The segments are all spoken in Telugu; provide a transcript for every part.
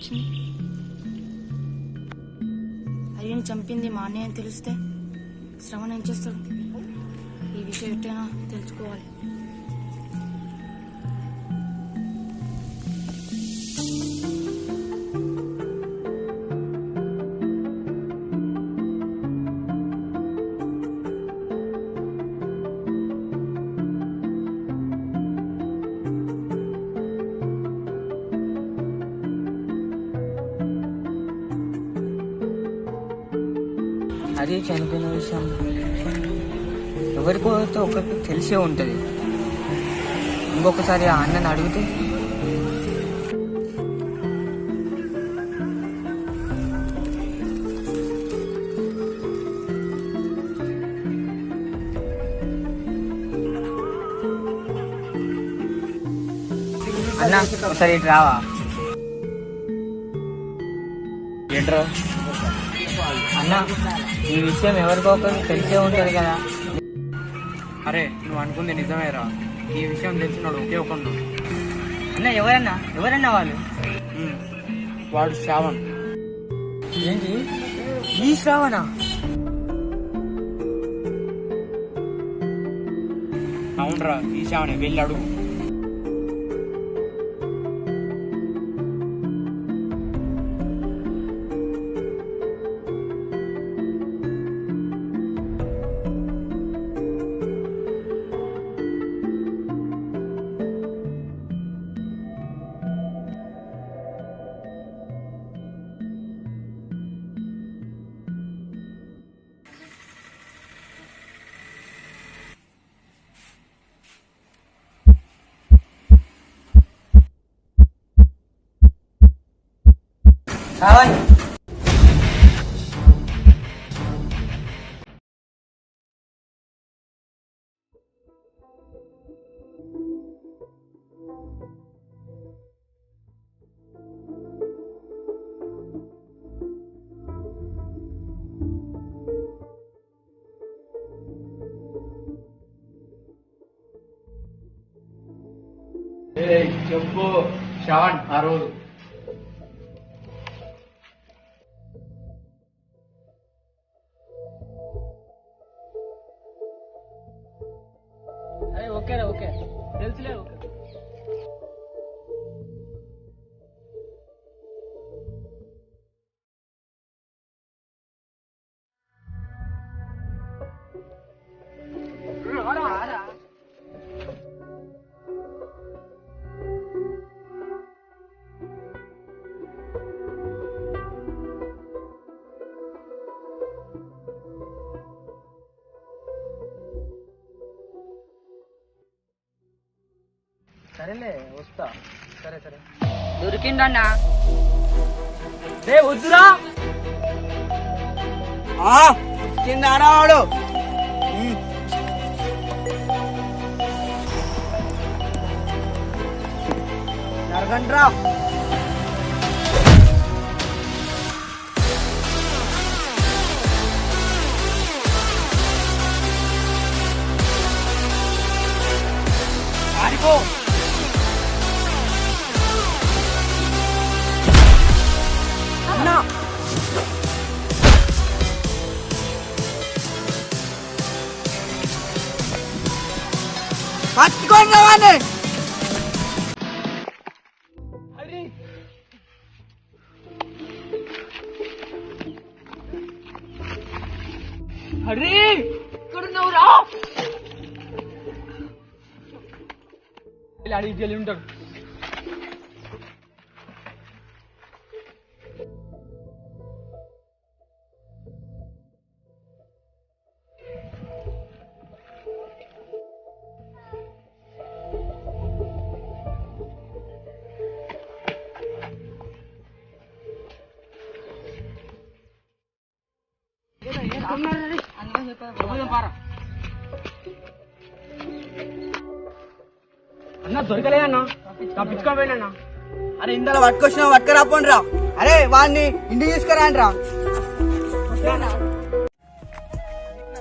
వచ్చింది? హరిని చంపింది మా అన్నయ్య అని తెలిస్తే శ్రవణ్ ఏం చేస్తాడు? ఈ విషయం ఎట్టైనా తెలుసుకోవాలి. అది చనిపోయిన విషయం ఎవరికో ఒకరికి తెలిసే ఉంటుంది. ఇంకొకసారి ఆ అన్నని అడిగితే అన్న ఒకసారి ఇటు రావా? ఏంట్రా? అన్న ఈ విషయం ఎవరికో ఒకరికి తెలిసే ఉంటుంది కదా. అరే నువ్వు అనుకుంది నిజమేరా. ఈ విషయం తెలిసినాడు ఒకే ఒకడు. అన్న ఎవరన్నా వాళ్ళు? వాడు శ్రావణ్. ఏంటి ఈ శ్రావణ? అవునరా ఈ శ్రావణే, వెళ్ళి అడుగు. శ్రావణ్ చెప్పు శ్రావణ్. ఆ రోజు ఓకే తెలుసులే. ఓకే సరేలే వస్తా. సరే దొరికిందన్నా. వద్దురా కింద ఆడవాడు. జరగండ్రా. ఆడిపో. పట్టుకోండి రావాన్ని. హరి ఇక్కడున్నావురా. అడిగి జల్లి ఉంటాడు. అన్న దొరకలే అన్న, తప్పించుకోపోయినా. అరే ఇందులో పట్టుకొచ్చినా పట్టుకురాపోండి రా. అరే వాడిని ఇంటికి తీసుకురాండి రా.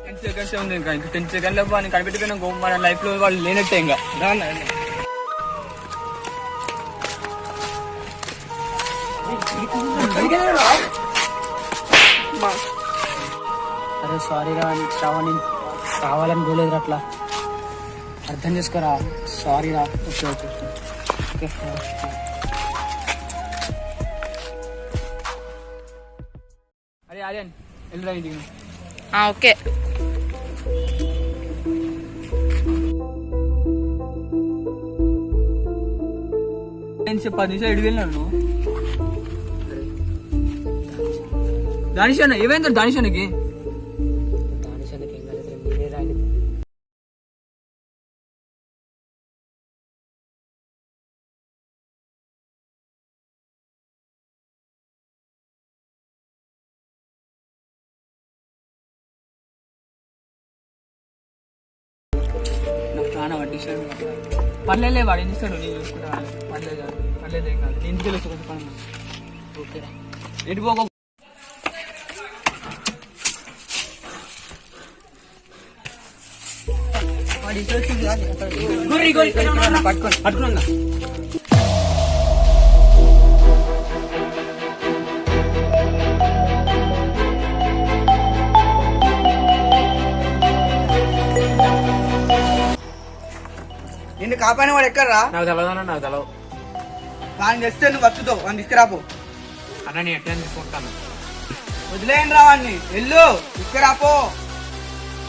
10 సెకండ్స్ ఉంది, ఇంకా 10 సెకండ్లో వాడిని కనిపెట్టిపోయినా మన లైఫ్ లో వాళ్ళు లేనట్టే. ఇంకా అమ్మా. అరే సారీ రా శ్రావణి, కావాలని పోలేదు అట్లా, అర్థం చేసుకోరా. సారీ రా. Okay okay okay. అరే ఆర్యన్ వెళ్ళరా ఇంటికి. ఓకే. నేను 10 నిమిషాలు ఎడికి వెళ్ళినాను నువ్వు. దానిషాన ఏమైందో దానిషానికి? దానిషానికి ఏం కాలేదు, మీరే రాయలేదు. నాకు చాలా వడ్డిస్తాడు. పర్లేలే, వాడు ఏం ఇస్తాడు నేను చూసుకుంటా. పర్లేదు పర్లేదు, ఏం కాదు. ఇంటికి వెళ్ళి కొంచెం పని. ఓకేరా. ఎటు పోక. పట్టుకోండి పట్టుకున్నా. నిన్ను కాపాడిన వాడు ఎక్కడరా? నాకు తెలవదన్నా, నాకు తెలవు వాడిని తెస్తే నువ్వు బతుకుతావు, వాడిని తీసుకురాపో. అన్న. నేను ఎట్లా తీసుకుంటాను? వదిలేయండి రా వాడిని, వెళ్ళు తీసుకురాపో.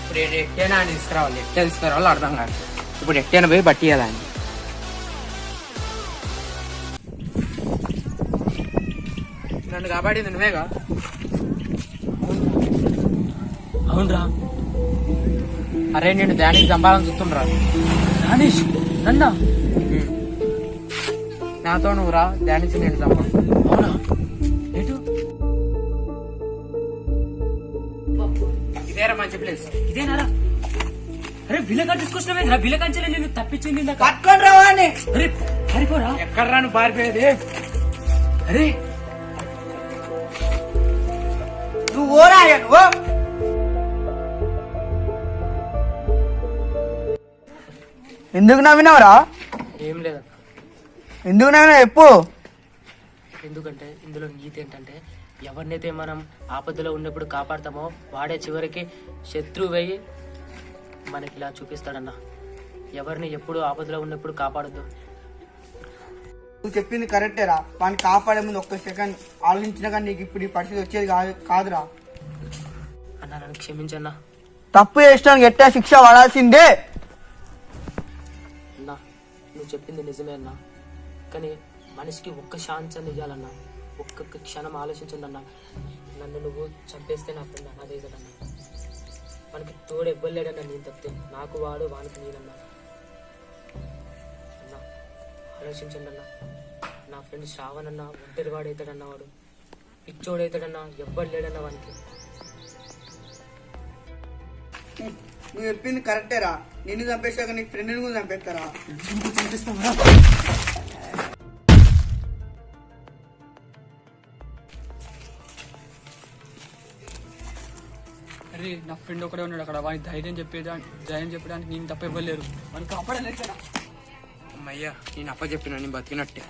ఇప్పుడు ఎట్టేనా అని తీసుకురావాలి, ఎట్లా తీసుకురావాలో అర్థం కాదు. ఇప్పుడు ఎట్టేనా పోయి బట్టి కదా అని. నన్ను కాపాడింది నువ్వేగా? అవునరా. అరే నేను దానికి చంపాలని చూస్తుండ్రా. దానిష్ నన్నా? నాతో నువ్వు రా, దానికి నేను చంపా. అవునా? ఎటు? ఇదేరా మంచి ప్లేస్. ఇదేనారా? అరే బిల్లకాడ తీసుకొచ్చినవేంద్రా? బిల్లకాంచెలే నేను తప్పించింది. పట్టుకొని రా వాడిని. అరే పారిపోరా. ఎక్కడ రాను పారిపోయేది? అరే నువ్వు ఓరా ఓ. ఎందుకు నవ్వినావురా? ఏం లేదన్న. ఎందుకు నవ్వినా చెప్పు. ఎందుకంటే ఇందులో నీతి ఏంటంటే, ఎవరినైతే మనం ఆపదలో ఉన్నప్పుడు కాపాడతామో వాడే చివరికి శత్రువు అయ్యి మనకి ఇలా చూపిస్తాడన్న. ఎవరిని ఎప్పుడు ఆపదలో ఉన్నప్పుడు కాపాడద్దు. నువ్వు చెప్పింది కరెక్టేరా. వాడిని కాపాడే ముందు ఒక్క సెకండ్ ఆలోచించినా కానీ నీకు ఇప్పుడు ఈ పరిస్థితి వచ్చేది కాదురా. అన్న నన్ను క్షమించన్నా. తప్పు చేసినానికి ఎట్టా శిక్ష పడాల్సిందే. అన్నా నువ్వు చెప్పింది నిజమే అన్నా, కానీ మనిషికి ఒక్క ఛాన్స్ అని ఇవ్వాలన్నా. ఒక్కొక్క క్షణం ఆలోచించండి అన్న. నన్ను నువ్వు చంపేస్తే నా ఫ్రెండ్ అన్నదే కదన్నా. మనకి తోడు ఇవ్వలేడన్నా నేను తప్పితే. నాకు వాడు, వానికి నేనన్నా. అన్నా ఆలోచించండి అన్న. నా ఫ్రెండ్ శ్రావణ్ అన్న ఒంటరి వాడు అవుతాడన్నా, వాడు పిచ్చోడు అవుతాడన్నా, ఎవ్వరు లేడన్నా వానికి. నువ్వు చెప్పింది కరెక్టేరా. నిన్ను చంపేసాక నీ ఫ్రెండ్ని కూడా చంపేస్తారా? అరే నా ఫ్రెండ్ ఒకడే ఉన్నాడు అక్కడ. వాడికి ధైర్యం చెప్పడానికి నేను తప్ప ఇవ్వలేరు. వాడిని కాపాడలేదు కదా. అమ్మయ్యా నేను అప్ప చెప్పిన నేను బతికినట్టే.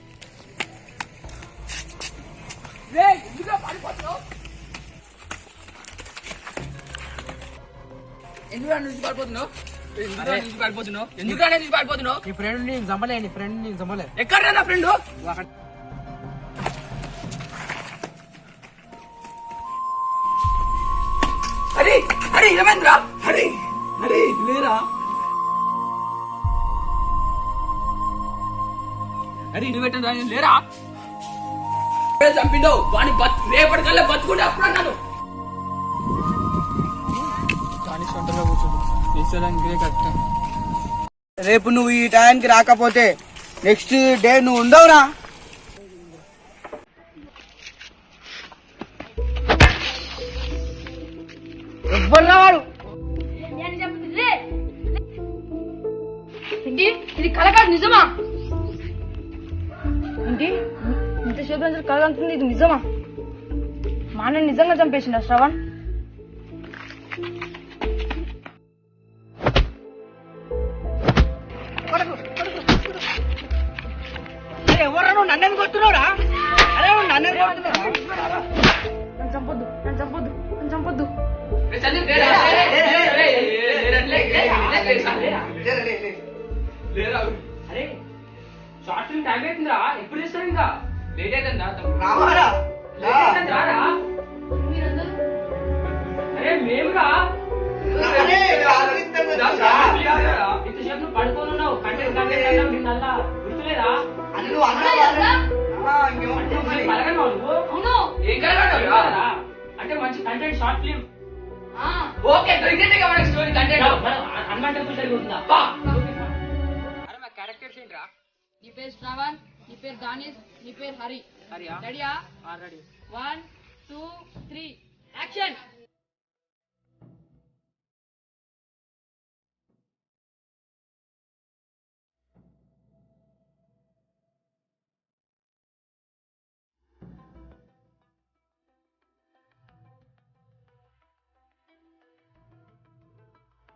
ఎందుకు నీ ఫ్రెండ్ నేను చంపలే, నీ ఫ్రెండ్ నేను చంపలే. ఎక్కడ నా ఫ్రెండ్? హరి హరి ఏమైందిరా? హరి హరి లేరా? హరి ఇటు పెట్టండి రా, లేరా? చంపిండో వాడిని రేపటికల్లా బతుకుంటే అప్పుడు అన్నాను. దాని సొంతలో కూర్చుంది తీసేదానికి కరెక్ట్. రేపు నువ్వు ఈ టైంకి రాకపోతే నెక్స్ట్ డే నువ్వు ఉండవురా. ఎవ్వరురా వాడు? ఇది కలకాదు, నిజమా? ఏంటి ఇంతసేపు కలగంటుంది, ఇది నిజమా? మా అన్న నిజంగా చంపేసిండ శ్రవణ్? ఎవరు నువ్వు నన్ను కొట్టున్నావురా? అరే నన్ను చంపొద్దు, నన్ను చంపొద్దు. చంపొద్దు. అరే షార్ట్ ఫిల్మ్ టైం అవుతుందిరా, ఎప్పుడు చేస్తారు ఇంకా? లేట్ అవుతుందా? రావారా రారా? అరే మేమురా ఇంతసేపు నువ్వు పడుకొని ఉన్నావు, కంటెంట్ గుర్తులేదా? కలగన్నావు నువ్వు? ఏం కలగన్నావు? అంటే మంచి కంటెంట్ షార్ట్ ఫిల్మ్. ఓకే దొరికినట్టుగా మనకి స్టోరీ కంటెంట్ హనుమాన్ టెంపుల్ జరుగుతుందా? అరే మా క్యారెక్టర్స్ ఏంట్రా? నీ పేరు శ్రావణ్, నీ పేరు దానిష్, నీ పేరు హరి. హరియా? రెడీయా? రెడీ. 1 2 3 యాక్షన్.